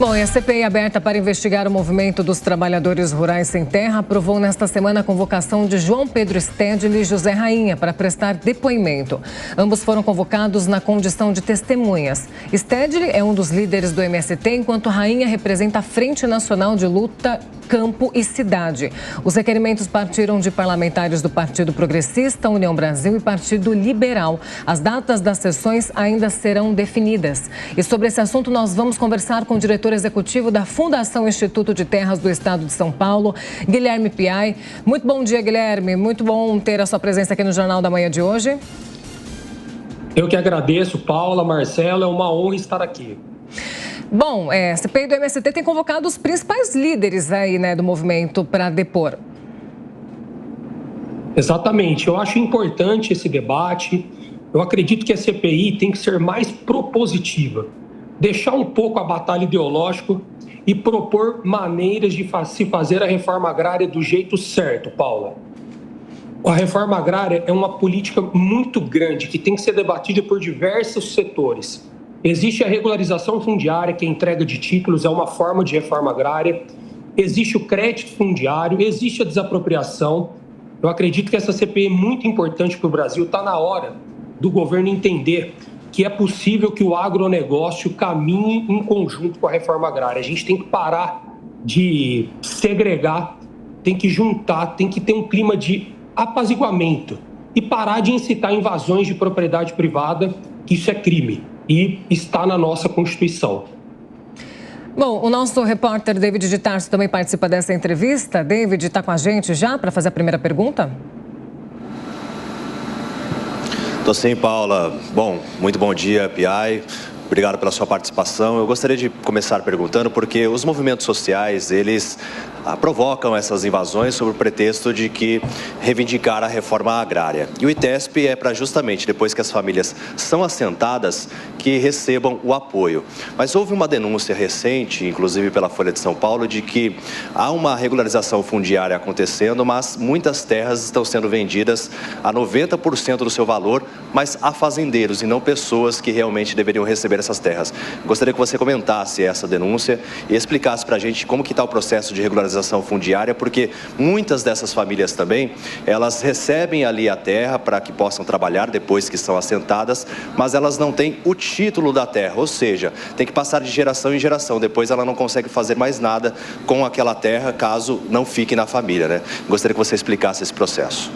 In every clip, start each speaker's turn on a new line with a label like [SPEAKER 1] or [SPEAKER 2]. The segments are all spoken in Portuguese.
[SPEAKER 1] Bom, e a CPI aberta para investigar o movimento dos trabalhadores rurais sem terra aprovou nesta semana a convocação de João Pedro Stedley e José Rainha para prestar depoimento. Ambos foram convocados na condição de testemunhas. Stedley é um dos líderes do MST, enquanto Rainha representa a Frente Nacional de Luta Campo e Cidade. Os requerimentos partiram de parlamentares do Partido Progressista, União Brasil e Partido Liberal. As datas das sessões ainda serão definidas. E sobre esse assunto nós vamos conversar com o diretor executivo da Fundação Instituto de Terras do Estado de São Paulo, Guilherme Piai. Muito bom dia, Guilherme. Muito bom ter a sua presença aqui no Jornal da Manhã de hoje.
[SPEAKER 2] Eu que agradeço, Paula, Marcelo, é uma honra estar aqui.
[SPEAKER 1] Bom, a CPI do MST tem convocado os principais líderes aí, do movimento para depor.
[SPEAKER 2] Exatamente. Eu acho importante esse debate. Eu acredito que a CPI tem que ser mais propositiva, deixar um pouco a batalha ideológica e propor maneiras de se fazer a reforma agrária do jeito certo, Paula. A reforma agrária é uma política muito grande que tem que ser debatida por diversos setores. Existe a regularização fundiária, que é a entrega de títulos, é uma forma de reforma agrária. Existe o crédito fundiário, existe a desapropriação. Eu acredito que essa CPI é muito importante para o Brasil. Está na hora do governo entender que é possível que o agronegócio caminhe em conjunto com a reforma agrária. A gente tem que parar de segregar, tem que juntar, tem que ter um clima de apaziguamento e parar de incitar invasões de propriedade privada, que isso é crime. E está na nossa Constituição.
[SPEAKER 1] Bom, o nosso repórter David de Tarso também participa dessa entrevista. David, está com a gente já para fazer a primeira pergunta?
[SPEAKER 3] Estou sim, Paula. Bom, muito bom dia, Piai. Obrigado pela sua participação. Eu gostaria de começar perguntando porque os movimentos sociais, eles provocam essas invasões sob o pretexto de que reivindicar a reforma agrária. E o ITESP é para justamente depois que as famílias são assentadas que recebam o apoio. Mas houve uma denúncia recente, inclusive pela Folha de São Paulo, de que há uma regularização fundiária acontecendo, mas muitas terras estão sendo vendidas a 90% do seu valor, mas a fazendeiros e não pessoas que realmente deveriam receber essas terras. Gostaria que você comentasse essa denúncia e explicasse para a gente como que está o processo de regularização fundiária, porque muitas dessas famílias também, elas recebem ali a terra para que possam trabalhar depois que são assentadas, mas elas não têm o título da terra, ou seja, tem que passar de geração em geração, depois ela não consegue fazer mais nada com aquela terra caso não fique na família, né? Gostaria que você explicasse esse processo.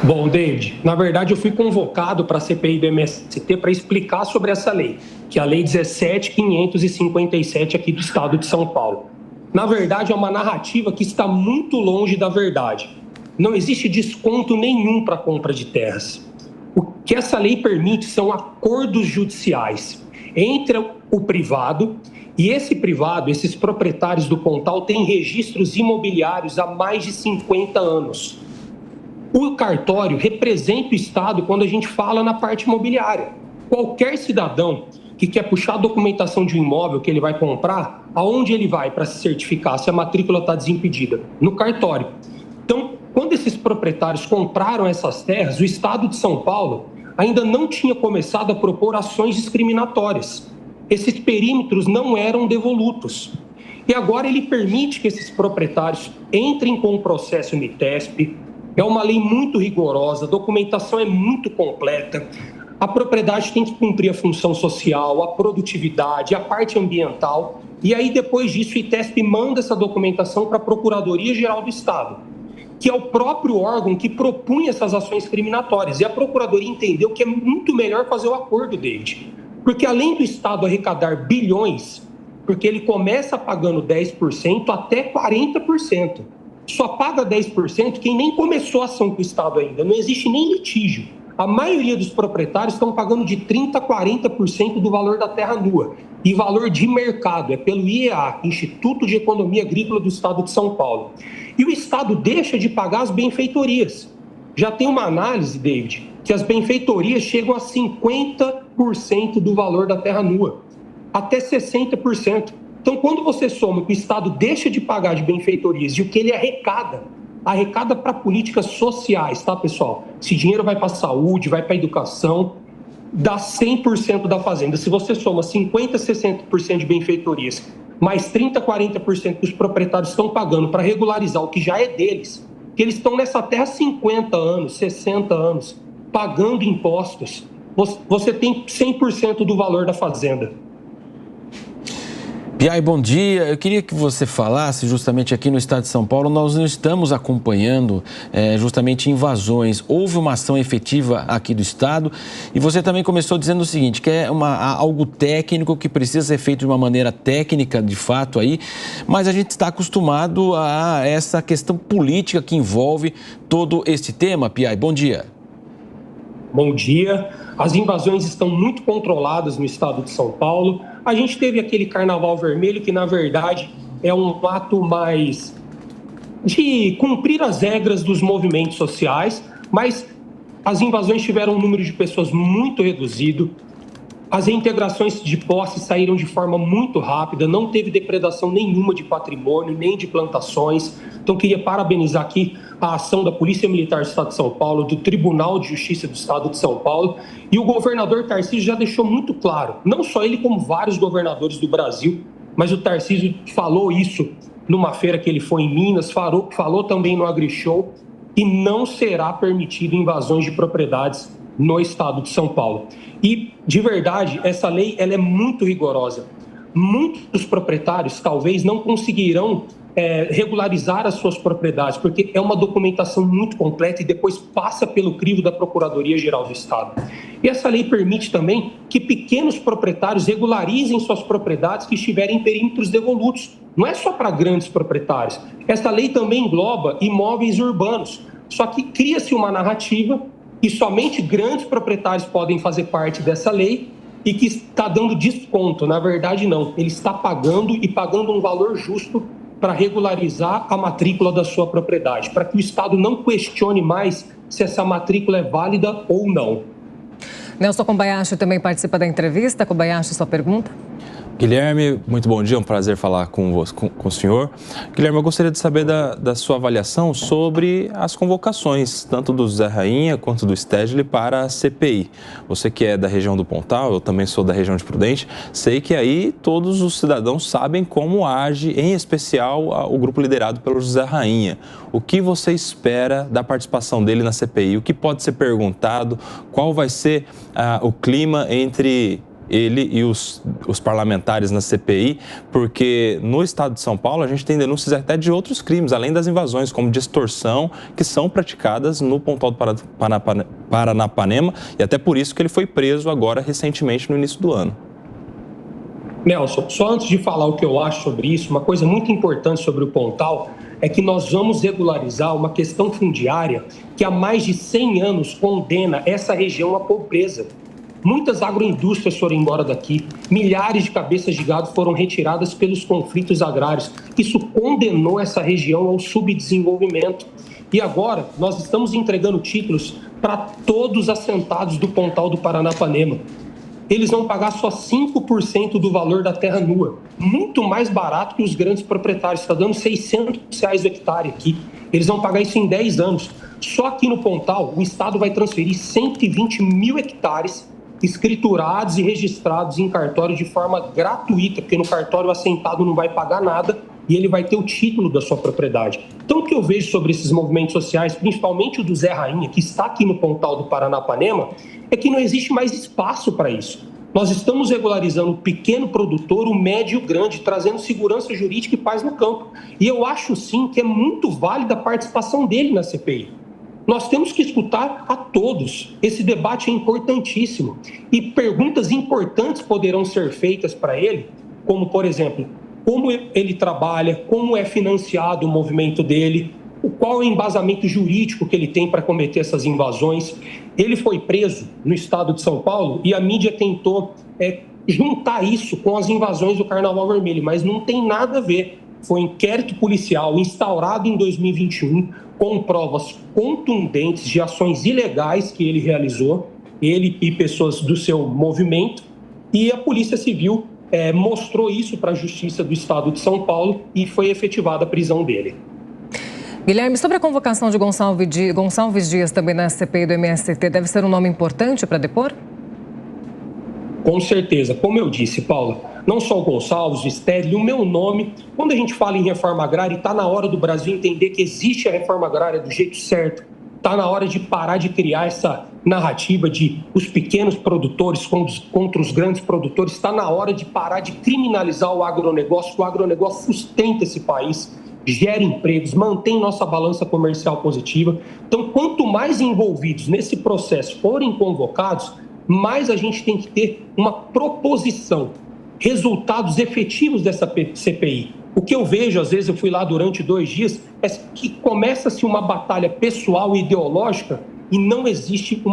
[SPEAKER 2] Bom, David, na verdade eu fui convocado para a CPI do MST para explicar sobre essa lei, que é a Lei 17.557 aqui do Estado de São Paulo. Na verdade, é uma narrativa que está muito longe da verdade. Não existe desconto nenhum para a compra de terras. O que essa lei permite são acordos judiciais entre o privado e esse privado, esses proprietários do Pontal, têm registros imobiliários há mais de 50 anos. O cartório representa o Estado quando a gente fala na parte imobiliária. Qualquer cidadão que quer puxar a documentação de um imóvel que ele vai comprar, aonde ele vai para se certificar se a matrícula está desimpedida? No cartório. Então, quando esses proprietários compraram essas terras, o Estado de São Paulo ainda não tinha começado a propor ações discriminatórias. Esses perímetros não eram devolutos. E agora ele permite que esses proprietários entrem com o processo no ITESP. É uma lei muito rigorosa, a documentação é muito completa. A propriedade tem que cumprir a função social, a produtividade, a parte ambiental. E aí, depois disso, o ITESP manda essa documentação para a Procuradoria-Geral do Estado, que é o próprio órgão que propunha essas ações discriminatórias. E a Procuradoria entendeu que é muito melhor fazer o acordo, David. Porque além do Estado arrecadar bilhões, porque ele começa pagando 10% até 40%. Só paga 10% quem nem começou a ação com o Estado ainda. Não existe nem litígio. A maioria dos proprietários estão pagando de 30% a 40% do valor da terra nua. E valor de mercado, é pelo IEA, Instituto de Economia Agrícola do Estado de São Paulo. E o Estado deixa de pagar as benfeitorias. Já tem uma análise, David, que as benfeitorias chegam a 50% do valor da terra nua, até 60%. Então, quando você soma que o Estado deixa de pagar de benfeitorias e o que ele arrecada para políticas sociais, tá, pessoal? Esse dinheiro vai para a saúde, vai para a educação. dá 100% da fazenda. Se você soma 50%, 60% de benfeitorias, mais 30%, 40% que os proprietários estão pagando para regularizar o que já é deles, que eles estão nessa terra há 50 anos, 60 anos, pagando impostos, você tem 100% do valor da fazenda.
[SPEAKER 4] Piai, bom dia. Eu queria que você falasse justamente aqui no estado de São Paulo, nós não estamos acompanhando justamente invasões. Houve uma ação efetiva aqui do estado e você também começou dizendo o seguinte, que é algo técnico que precisa ser feito de uma maneira técnica, de fato, aí, mas a gente está acostumado a essa questão política que envolve todo esse tema. Piai, bom dia.
[SPEAKER 2] Bom dia. As invasões estão muito controladas no estado de São Paulo. A gente teve aquele Carnaval Vermelho, que na verdade é um ato mais de cumprir as regras dos movimentos sociais, mas as invasões tiveram um número de pessoas muito reduzido. As reintegrações de posse saíram de forma muito rápida, não teve depredação nenhuma de patrimônio, nem de plantações. Então, queria parabenizar aqui a ação da Polícia Militar do Estado de São Paulo, do Tribunal de Justiça do Estado de São Paulo. E o governador Tarcísio já deixou muito claro, não só ele, como vários governadores do Brasil, mas o Tarcísio falou isso numa feira que ele foi em Minas, falou também no AgriShow, que não será permitido invasões de propriedades no estado de São Paulo. E, de verdade, essa lei ela é muito rigorosa. Muitos proprietários, talvez, não conseguirão regularizar as suas propriedades, porque é uma documentação muito completa e depois passa pelo crivo da Procuradoria-Geral do Estado. E essa lei permite também que pequenos proprietários regularizem suas propriedades que estiverem em perímetros devolutos. Não é só para grandes proprietários. Essa lei também engloba imóveis urbanos. Só que cria-se uma narrativa e somente grandes proprietários podem fazer parte dessa lei e que está dando desconto. Na verdade, não. Ele está pagando e pagando um valor justo para regularizar a matrícula da sua propriedade, para que o Estado não questione mais se essa matrícula é válida ou não.
[SPEAKER 1] Nelson Kobayashi também participa da entrevista. Kobayashi, sua pergunta?
[SPEAKER 5] Guilherme, muito bom dia, é um prazer falar com o senhor. Guilherme, eu gostaria de saber da sua avaliação sobre as convocações, tanto do Zé Rainha quanto do Stedley para a CPI. Você que é da região do Pontal, eu também sou da região de Prudente, sei que aí todos os cidadãos sabem como age, em especial o grupo liderado pelo Zé Rainha. O que você espera da participação dele na CPI? O que pode ser perguntado? Qual vai ser o clima entre ele e os parlamentares na CPI, porque no estado de São Paulo a gente tem denúncias até de outros crimes, além das invasões, como de extorsão, que são praticadas no Pontal do Paranapanema, e até por isso que ele foi preso agora recentemente no início do ano.
[SPEAKER 2] Nelson, só antes de falar o que eu acho sobre isso, uma coisa muito importante sobre o Pontal é que nós vamos regularizar uma questão fundiária que há mais de 100 anos condena essa região à pobreza. Muitas agroindústrias foram embora daqui, milhares de cabeças de gado foram retiradas pelos conflitos agrários. Isso condenou essa região ao subdesenvolvimento. E agora nós estamos entregando títulos para todos os assentados do Pontal do Paranapanema. Eles vão pagar só 5% do valor da terra nua, muito mais barato que os grandes proprietários, está dando R$600 o hectare aqui. Eles vão pagar isso em 10 anos. Só aqui no Pontal, o Estado vai transferir 120 mil hectares escriturados e registrados em cartório de forma gratuita, porque no cartório o assentado não vai pagar nada e ele vai ter o título da sua propriedade. Então, o que eu vejo sobre esses movimentos sociais, principalmente o do Zé Rainha, que está aqui no Pontal do Paranapanema, é que não existe mais espaço para isso. Nós estamos regularizando o pequeno produtor, o médio e o grande, trazendo segurança jurídica e paz no campo. E eu acho, sim, que é muito válida a participação dele na CPI. Nós temos que escutar a todos. Esse debate é importantíssimo. E perguntas importantes poderão ser feitas para ele, como, por exemplo, como ele trabalha, como é financiado o movimento dele, qual é o embasamento jurídico que ele tem para cometer essas invasões. Ele foi preso no estado de São Paulo e a mídia tentou juntar isso com as invasões do Carnaval Vermelho, mas não tem nada a ver. Foi um inquérito policial instaurado em 2021 com provas contundentes de ações ilegais que ele realizou, ele e pessoas do seu movimento, e a Polícia Civil mostrou isso para a Justiça do Estado de São Paulo e foi efetivada a prisão dele.
[SPEAKER 1] Guilherme, sobre a convocação de Gonçalves Dias também na CPI do MST, deve ser um nome importante para depor?
[SPEAKER 2] Com certeza. Como eu disse, Paula, não só o Gonçalves, o Stedley, o meu nome, quando a gente fala em reforma agrária, está na hora do Brasil entender que existe a reforma agrária do jeito certo. Está na hora de parar de criar essa narrativa de os pequenos produtores contra os grandes produtores. Está na hora de parar de criminalizar o agronegócio, que o agronegócio sustenta esse país, gera empregos, mantém nossa balança comercial positiva. Então, quanto mais envolvidos nesse processo forem convocados, mais a gente tem que ter uma proposição, resultados efetivos dessa CPI. O que eu vejo, às vezes eu fui lá durante 2 dias, é que começa-se uma batalha pessoal e ideológica e não existe um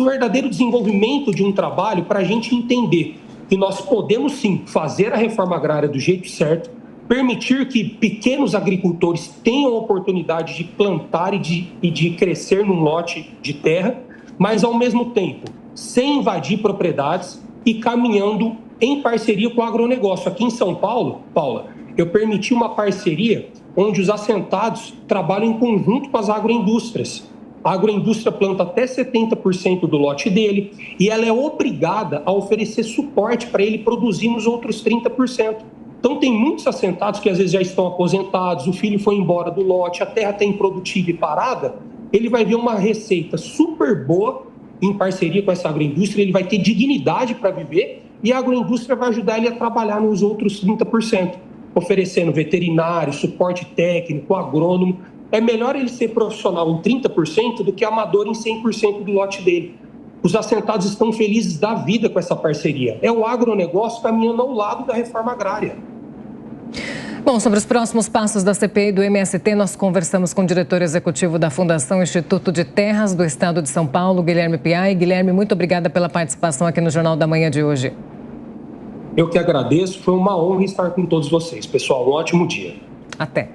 [SPEAKER 2] verdadeiro desenvolvimento de um trabalho para a gente entender que nós podemos sim fazer a reforma agrária do jeito certo, permitir que pequenos agricultores tenham a oportunidade de plantar e de crescer num lote de terra, mas ao mesmo tempo sem invadir propriedades e caminhando em parceria com o agronegócio. Aqui em São Paulo, Paula, eu permiti uma parceria onde os assentados trabalham em conjunto com as agroindústrias. A agroindústria planta até 70% do lote dele e ela é obrigada a oferecer suporte para ele produzir nos outros 30%. Então, tem muitos assentados que às vezes já estão aposentados, o filho foi embora do lote, a terra está improdutiva e parada, ele vai ver uma receita super boa em parceria com essa agroindústria, ele vai ter dignidade para viver e a agroindústria vai ajudar ele a trabalhar nos outros 30%, oferecendo veterinário, suporte técnico, agrônomo. É melhor ele ser profissional em 30% do que amador em 100% do lote dele. Os assentados estão felizes da vida com essa parceria. É o agronegócio caminhando ao lado da reforma agrária.
[SPEAKER 1] Bom, sobre os próximos passos da CPI do MST, nós conversamos com o diretor executivo da Fundação Instituto de Terras do Estado de São Paulo, Guilherme Piai. Guilherme, muito obrigada pela participação aqui no Jornal da Manhã de hoje.
[SPEAKER 2] Eu que agradeço, foi uma honra estar com todos vocês. Pessoal, um ótimo dia.
[SPEAKER 1] Até.